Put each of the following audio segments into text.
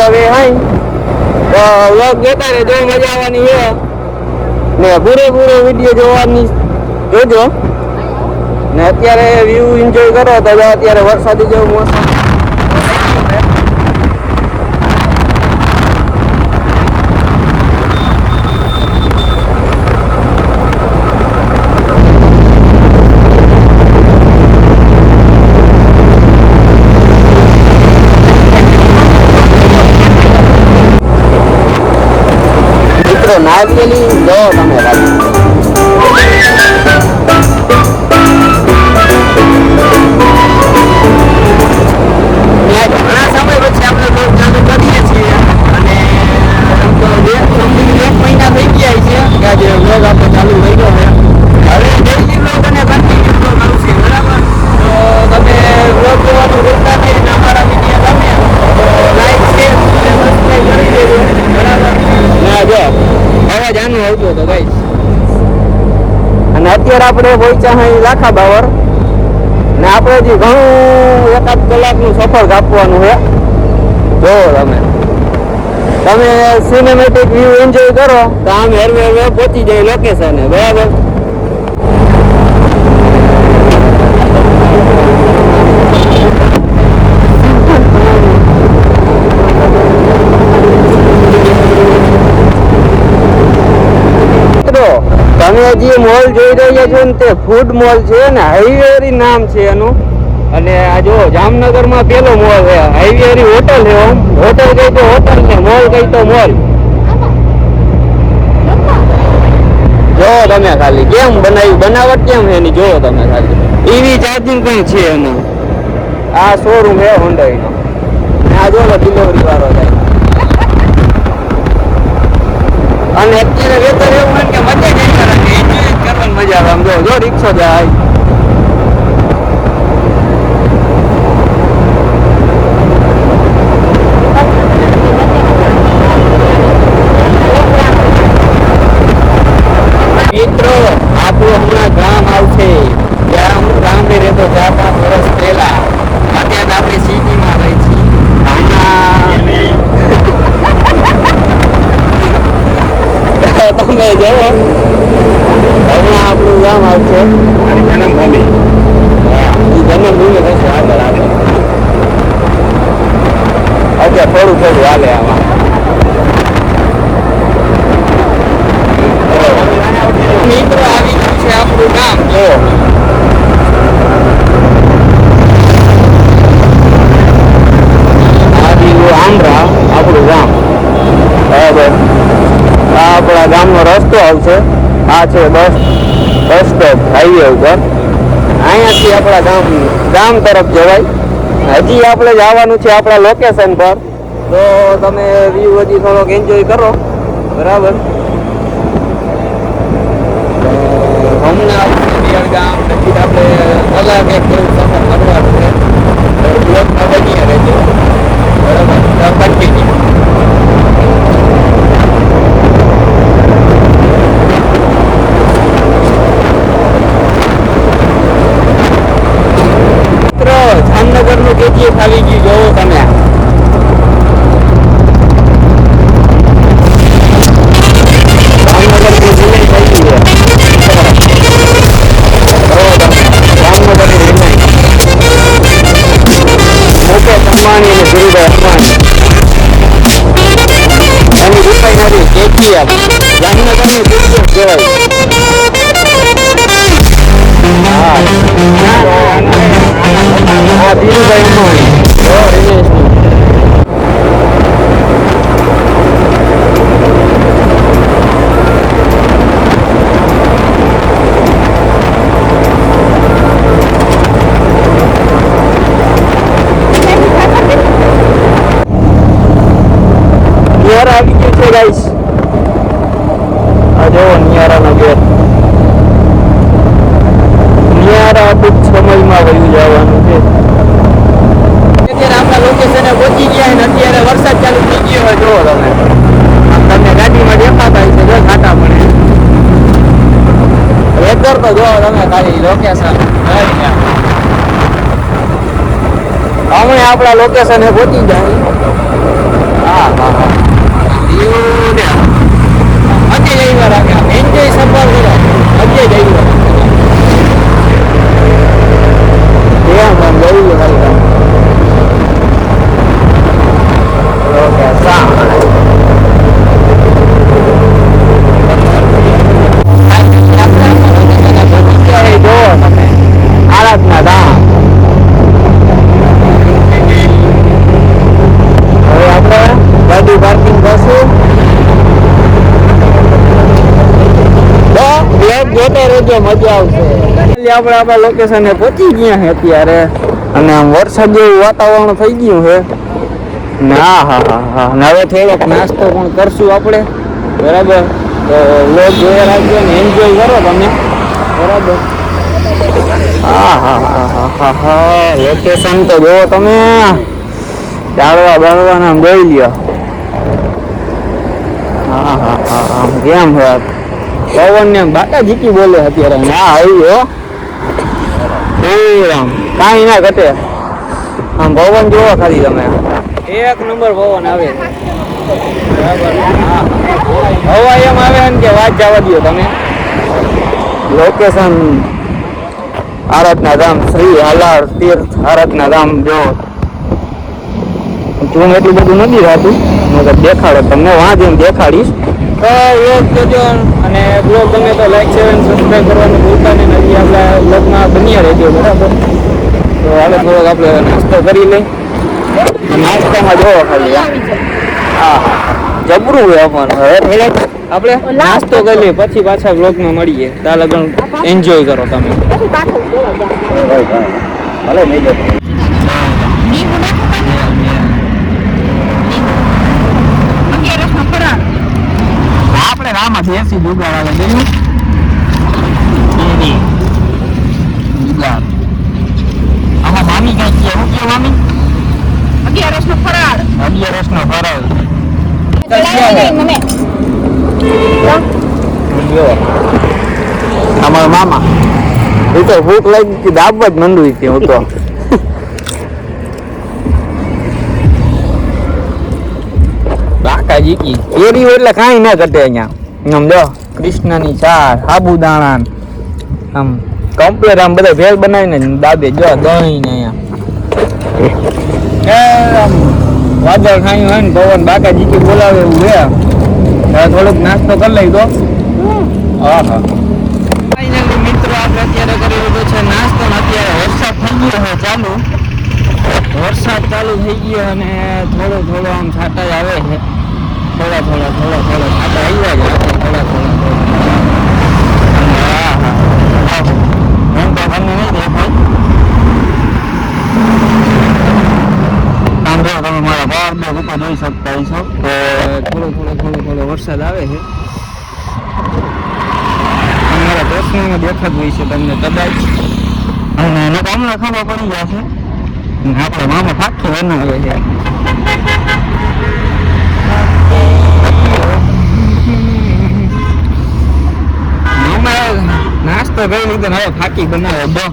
હવે હાઈ તો વ્લોગ જોતા રહેજો, મજા આવવાની છે ને પૂરેપૂરો વિડીયો જોવાની જોજો ને અત્યારે વ્યૂ એન્જોય કરો. તો અત્યારે વરસાદી જેવું મોસમ નારિયેલી જો તમે ઘણા સમય પછી આપણે બ્લોગ ચાલુ કરીએ છીએ અને એક મહિના થઈ ગયા છે કે આજે બ્લોગ આપણે ચાલુ કર્યો છે. હવે ડેઈલી બ્લોગ અને કન્ટિન્યુ બ્લોગ આવશે, બરાબર? તો તમે બ્લોગ જોવાનું ભૂલતા નહીં અને અમારા વિડીયો ગમે તો લાઈક શેર અને સબસ્ક્રાઈબ કરી દેજો, બરાબર? ના જો અવાજ આનું આવતો હતો ગાઈસ. અને અત્યારે આપણે પહોંચ્યા અહીં લાખા બાવર ને આપણે હજી ઘણું એકાદ કલાકનું સફર કાપવાનું છે. જો તમે સિનેમેટિક વ્યૂ એન્જોય કરો તો આમ હેરવે પહોંચી જાય લોકેશને, બરાબર? તમે જે મોલ જોઈ રહ્યા છો ને તે ફૂડ મોલ છે ને, હાઈવેરી નામ છે એનું. અને આ જો જામનગરમાં પેલો મોલ છે, હાઈવેરી હોટલ છે. હોટલ કઈ તો હોટલ ને મોલ કઈ તો મોલ. જો તમે ખાલી કેમ બનાવ્યું, બનાવટ કેમ છે એની જો તમે ખાલી. ઈવી ચાર્જિંગ પણ છે એનું. આ શોરૂમ છે હોન્ડાઈનો. આ જો ડિલિવરી વાળો જાય. અને અત્યારે વેતર એવું હોય કે મજા નહીં કરે, એન્જોય કરવાની મજા આવે. આમ જો રિક્ષા જાય. મિત્રો આપણું હમણાં ગામ આવશે, જ્યાં હું ગામે રહેતો 4-5 વર્ષ પહેલા. અત્યારે આપણે સિટીમાં રહી છીએ. તમે જો હમણાં આપણું ગામ આવશે, જન્મભૂમિ. જન્મભૂમિ થશે આગળ આગળ. અત્યારે થોડું હાલે આમાં. મિત્રો આવી ગયું છે આપણું ગામ. જો આંધ્રા આપણું ગામ, બરાબર? આપણા ગામનો રસ્તો આવશે. આ છે બસ સ્ટોપ હાઈવે ઉપર. અહીંયાથી આપણા ગામ તરફ જવાય. હજી આપણે જવાનું છે આપણા લોકેશન પર. તો તમે વ્યૂ હજી થોડોક એન્જોય કરો, બરાબર? હમણાં ગામ પછી આપણે કલાક એક સફર કરવાનું છે. બ્લોકમાં બની રહેજો, બરાબર? કન્ટિન્યુ. જામનગર નું KGF આવી ગયું, જોવો તમે. જામનગર ની રિલાઈ થઈ ગઈ છે. જામનગર ની રિલાઈ મુકેશ અંબાણી અને ધીરુભાઈ અંબાણી એની રિફાઈનરી KGF જામનગર ની KGF કહેવાય. ધીરુભાઈ અંબાણી નિયારા આવી ગયું છે ગાઈસ. આ જો નિયારાનો ગેટ. નિયારા ટૂંક સમયમાં વયું જવાનું છે. અત્યારે આપણા લોકેશને પહોંચી ગયા અને અત્યારે વરસાદ ચાલુ થઈ ગયો હોય. જો તમને ગાડીમાં દેખાતા હશે, જો ઘાટા પડે. વેધર તો જો તમે ખાલી લોકેશન. હમણાં આપણા લોકેશને પહોંચી જાય. હા આવજો, મજા આવશે. આપણે આપણા લોકેશને પહોંચી ગયા છે અત્યારે અને આમ વરસાદ જેવું વાતાવરણ થઈ ગયું છે ને હા ને હવે થોડોક નાસ્તો પણ કરશું આપણે, બરાબર? તો લોક જોયા રાખજો ને એન્જોય કરો તમે, બરાબર? હા લોકેશન તો જોવો તમે, ચાલવા બાળવાના જોઈ લ્યો. હા કેમ છે પવન ને બાટા જીકી બોલે અત્યારે. ના આવ્યો રામ, કાંઈ ના ઘટે. આમ પવન જોવો ખાલી તમે, એક નંબર પવન આવે છે, બરાબર? હવા એમ આવે ને કે વાત જવા દો તમે. લોકેશન આરાધના ધામ, શ્રી હાલાર તીર્થ આરાધના ધામ. જો ઝૂમ એટલું બધું નથી થતું, મગર દેખાડો તમને, વાં જઈને દેખાડીશ. તો વ્લોગ જોજો અને બ્લોગ ગમે તો લાઈક શેર અને સબસ્ક્રાઈબ કરવાનું ભૂલતા નહીં. નથી આપણા બ્લોગમાં બન્યા રહેજો, બરાબર? તો હાલે થોડોક આપણે નાસ્તો કરી લઈ. નાસ્તામાં જોવો ખાલી હા જબરું હોય અમારે. હવે થોડોક આપણે નાસ્તો કરી લઈએ, પછી પાછા બ્લોગમાં મળીએ. ત્યાં લગન એન્જોય કરો તમે. ભલે નહીં જતો આપણે રામાંથી એસી જુગાડ આવે જોયું. આમાં મામી કઈ છે? શું કે મામી? 11 નો ફરાળ. 11 નો ફરાળ. અમારા મામા એ તો ભૂખ લાગી કે દાબવા જ મંડવી હતી હું તો. કાકાજી કી કેરી એટલે કાંઈ ના ઘટે અહીંયા. આમ જો કૃષ્ણની ચાર, સાબુદાણા, આમ કમ્પ્લેટ આમ બધા ભેળ બનાવીને દાબે. જો દહીં ને અહીંયા આમ વાદળ ખાયું હોય ને પવન બાકાજી કી બોલાવે એવું છે. હવે થોડોક નાસ્તો કરી લઈ તો. હા ફાઇનલી મિત્રો આપણે અત્યારે કરી લીધો છે નાસ્તો. અત્યારે વરસાદ થઈ ગયો છે ચાલુ, વરસાદ ચાલુ થઈ ગયો અને થોડો આમ છાંટા આવે છે. થોડા છાંટા આવ્યા છે થોડા. હું તો તમને નહીં દેખાય. આમ જો તમે મારા બહાર બે રૂપા જોઈ શકતા હશો. તો થોડો વરસાદ આવે છે. અમારા ચશ્મામાં દેખાતું હોય છે તમને કદાચ, અને એને તો હમણાં ખબર પડી જશે. આપણે મામા ફાકી બનાવે છે. નાસ્તો કરી લીધો હવે ફાકી બનાવે.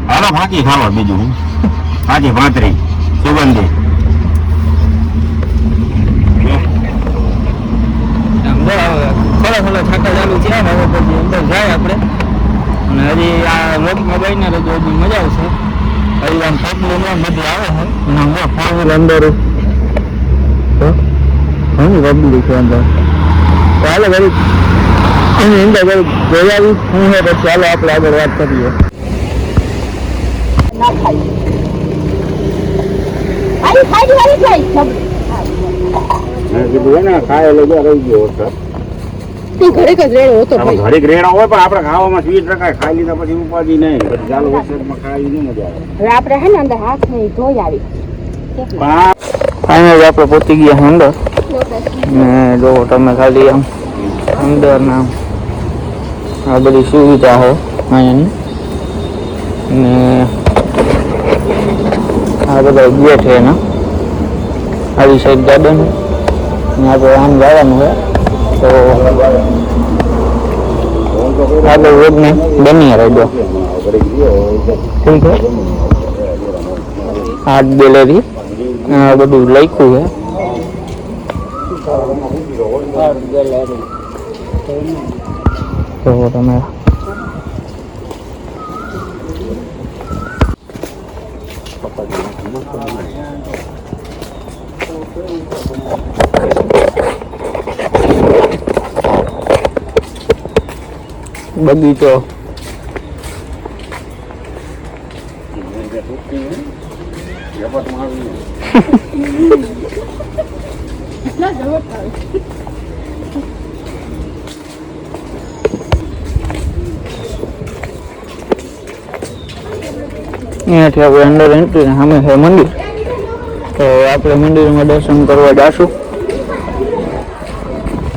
હાલો ફાકી ખાવા, બીજું ફાકી ભાતરી સુગંધી. થોડા છાંટા ચાલુ છે ને હવે પછી અંદર જાય આપણે. અને હજી આ લોકમાં બહીને તો હજી મજા આવશે. હજી આમ પગલું બધી આવે છે અને ફોર વ્હીલ અંદર ઘણી પબ્લિક છે અંદર. ચાલો ઘડી એની અંદર ઘડી જોઈ આવી શું છે પછી ચાલો આપણે આગળ વાત કરીએ. ઘડીક રેડો હોય પણ આપણે ખાવામાં સ્વીટ રખાય. ખાઈ લીધા પછી ઉપાધિ નહીં. પછી ચાલુ વરસાદમાં ખાઈ નહીં મજા આવે. હવે આપણે હે ને અંદર હાથ નહીં ધોઈ આવી. ફાઇનલી આપણે પહોંચી ગયા અંદર ને જો તમે ખાલી આમ અંદર ના આ બધી સુવિધા છે અહીંયાની. ને આ બધા ગેટ છે એના આવી સાઈડ ગાર્ડન ને આપણે આમ જવાનું છે. તો આગળ રોડને બની રહેજો. ઠીક છે. આર્ટ ગેલેરી બધું લખ્યું છે. તો તમે બગીચો અહીંયાથી આપણે અંદર એન્ટ્રી સામે છે મંદિર, તો આપણે મંદિરમાં દર્શન કરવા જઈશું.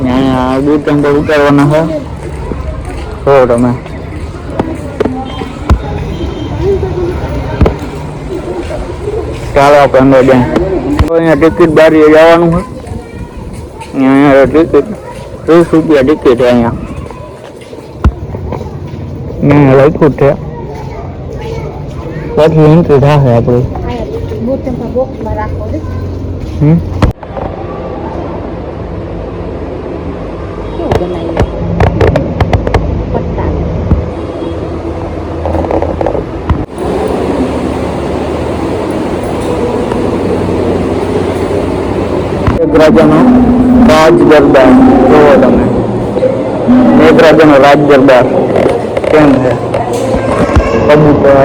અહીંયા બુટ ટેમ્પલ ઉતારવાના છે. તો તમે ચાલો આપણે અંદર જાય. તો અહીંયા ટિકિટ બારીએ જવાનું છે. અહીંયા ટિકિટ 30 રૂપિયા ટિકિટ છે. અહીંયા લખ્યું છે પછી એન્ટ્રી થશે આપણી. બુટ ટેમ્પલ બોક્સમાં રાખો ને. કેવું બનાવ્યું? પત્તા. મેઘરાજાનો રાજ દરબાર જોવો તમે. મેઘરાજાનો રાજ દરબાર કેમ છે? કબૂતર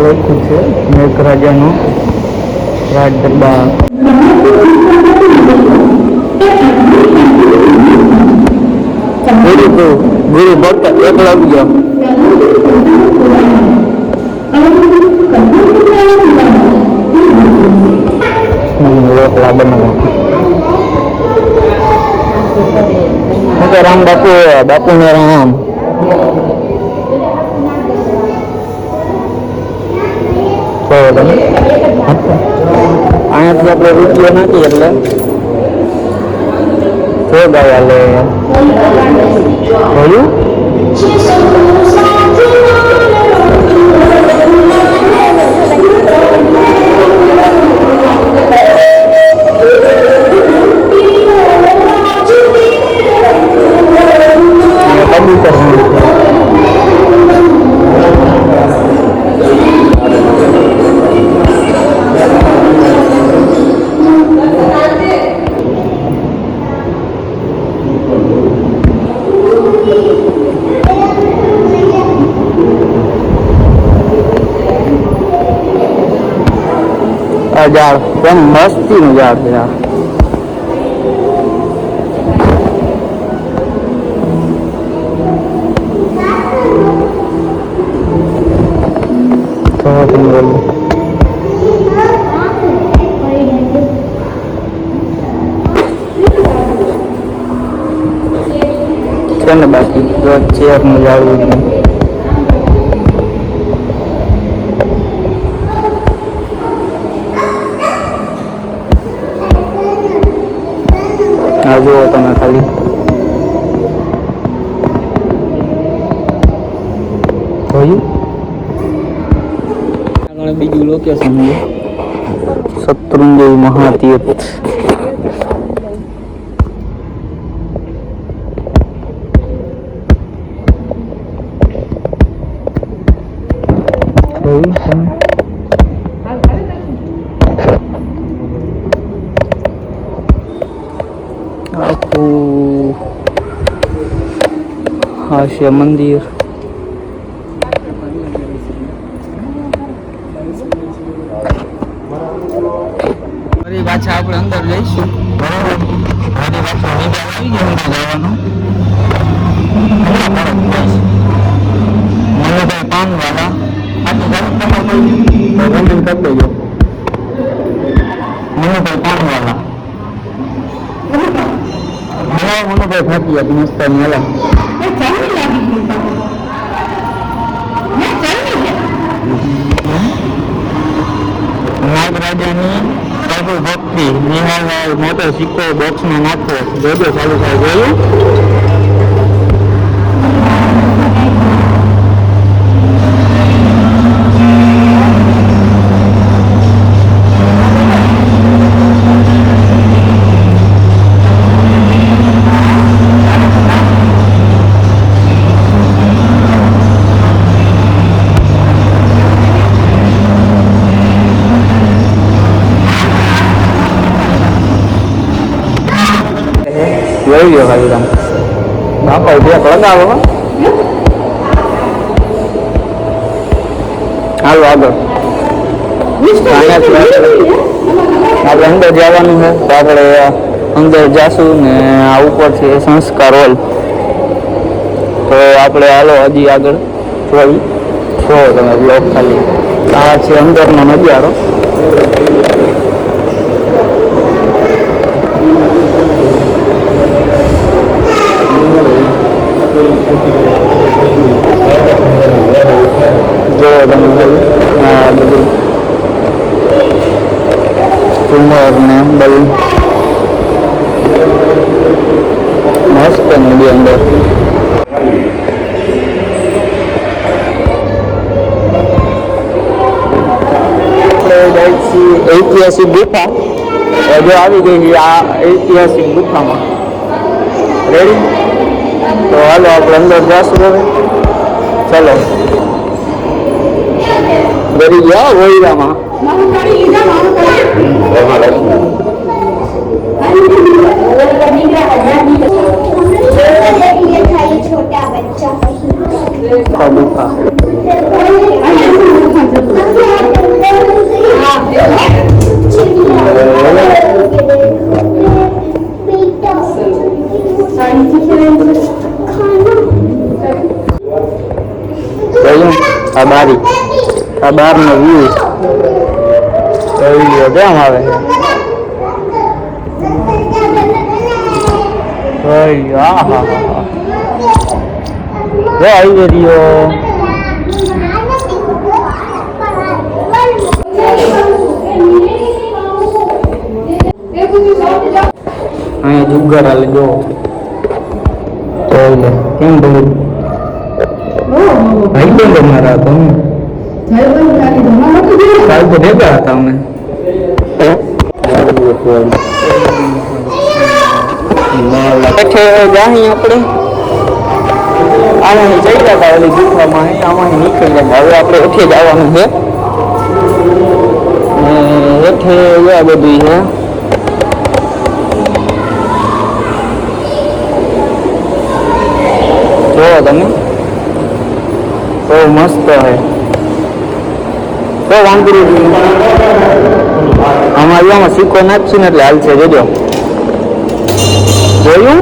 લખ્યું છે મેઘરાજાનો રાજ દરબાર. ગુરુ ભક્ત એકલવ્ય રોટલા બનાવવા રામ બાપુ બાપુ ને રામ. અહીંયાથી આપણે રૂપિયો નાખીએ એટલે જો ગયા લે જોયું. ઝાડ કેમ મસ્તીનું ઝાડ છે. છે ને બાકી ચેરનું ઝાડવું છે. આ જુઓ તમે ખાલી જોયું. આગળ બીજું લોકેશન છે શત્રુંજય મહાતીર્થ. જોયું તમે આખું હાસ્ય મંદિર. ફરી પાછા આપણે અંદર જઈશું. બરોબર, ફરી પાછા આવી જવાનું મનુભાઈ પાનવાલા મંદિર કરી દેજો. મનુભાઈ પાનવાલા મનુભાઈ થાકી હતી મસ્ત મેલા. નાગરાજાની પ્રભુ ભક્તિ નિહાળવા મોટો સિક્કો બોક્સમાં નાખો. જોજો ચાલુ થાય. જોયું. જોઈ લો ખાલી તમે બાપા ત્યાં લગાવો. હાલો આગળ આપણે અંદર જવાનું છે તો આપણે અંદર જાશું ને આ ઉપર છે સંસ્કાર હોલ. તો આપણે હાલો હજી આગળ જોઈ જો તમે બ્લોક ખાલી આ છે અંદરનો નજારો. જો તમે આ બધું ઝુમર ને બધું મસ્ત નદી અંદર. ઐતિહાસિક ગુફા જો આવી ગઈ છે આ ઐતિહાસિક ગુફામાં. રેડી? તો હાલો આપણે અંદર જશું હવે. ચલો ડરી ગયા વોઈરામાં. ગુફા આ બારી આ બહારનો વ્યૂ કેમ આવે આવી રહ્યો. અહીંયા જુગાર હાલે જો તો કેમ બધું ભાઈ બંધ અમારા હતા કાલ તો ભેગા હતા અમે. જાણી આપણે આમાં જઈ ગયા હતા ઓલી ગુફામાં આમાં નીકળી ગયા. હવે આપણે હેઠે જવાનું છે હેઠે આ બધું છે. જોવો તમે બહુ મસ્ત છે. તો વાંદરું આમાં સિક્કો નાખશું ને એટલે હાલશે. જોજો જોયું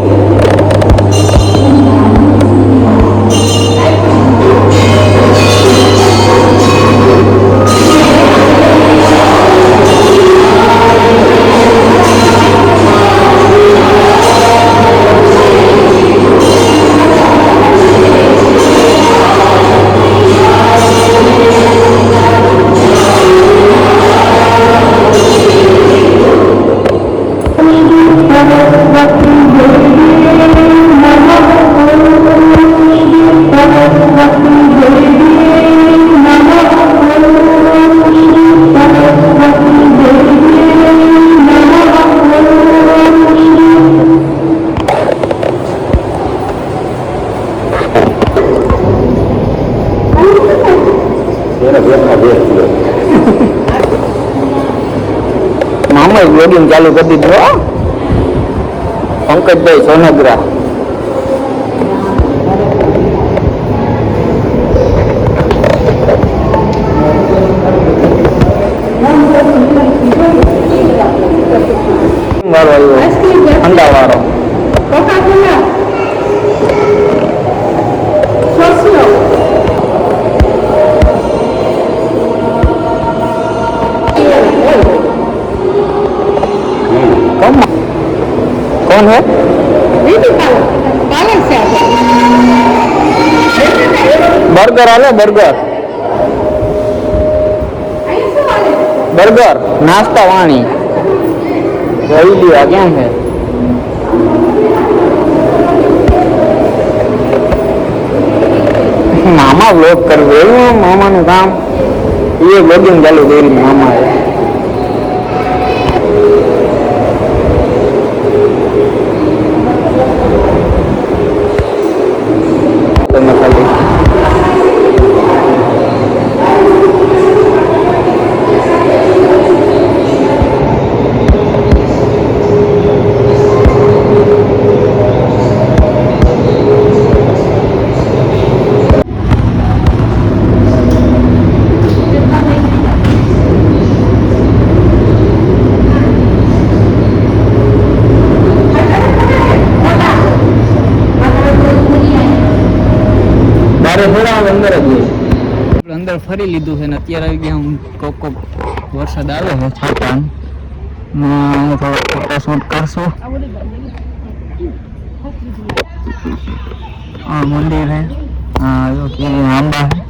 મામા બ્લોગિંગ ચાલુ કરી દીધું. પંકજભાઈ સોનગરા વાળો આવ્યો ઠંડા વાળો. कौन है? बर्गर आले बर्गर बर्गर नाश्ता वाणी वही लिया क्या है. मामा व्लॉग कर मामा नु काम ये व्लॉगिंग चालू करी मामा है. થોડા અંદર જ હોય. આપણે અંદર ફરી લીધું છે ને અત્યારે આવી ગયા હું કોક વરસાદ આવે છે છાંટા ને થોડો ફોટો શૂટ કરશું. આ મંદિર છે, હા જો કે આંબા છે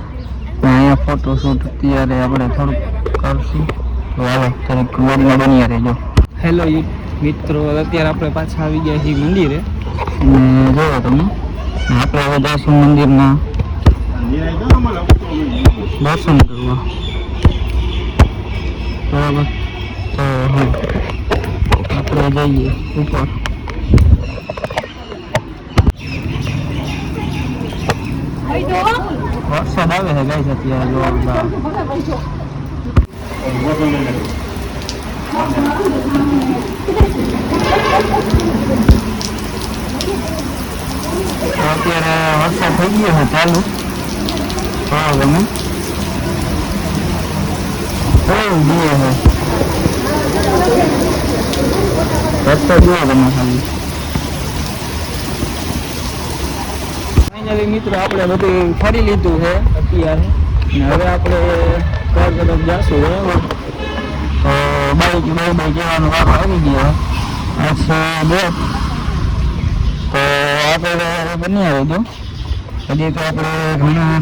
ને અહીંયા ફોટો શૂટ અત્યારે આપણે થોડુંક કરશું. તો હાલો થોડીક વ્લોગમાં બની રહેજો. હેલો મિત્રો, અત્યારે આપણે પાછા આવી ગયા છીએ મંદિરે અને જોવો તમે આપણે હવે જઈશું મંદિરના દર્શન કરવા. બરાબર, તો આપણે જઈએ ઉપર. વરસાદ આવે છે ગાઈસ અત્યારે જોરદાર. અત્યારે વરસાદ થઈ ગયો છે ચાલુ. તમે રસ્તો જુઓ તમે ખાલી. ફાઇનલી મિત્રો આપણે બધું ફરી લીધું છે અત્યારે ને હવે આપણે ઘર તરફ જઈશું. બરાબર, તો બાઈક જવાનો વારો આવી ગયો. આ છે બોટ, તો આપણે બની આવી દો. હજી તો આપણે ઘણા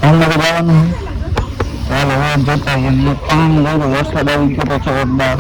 અંદર જવાનું છે. ચાલો વાત જોતા પાણી લાગ્યો, વરસાદ આવી ગયો તો જોરદાર.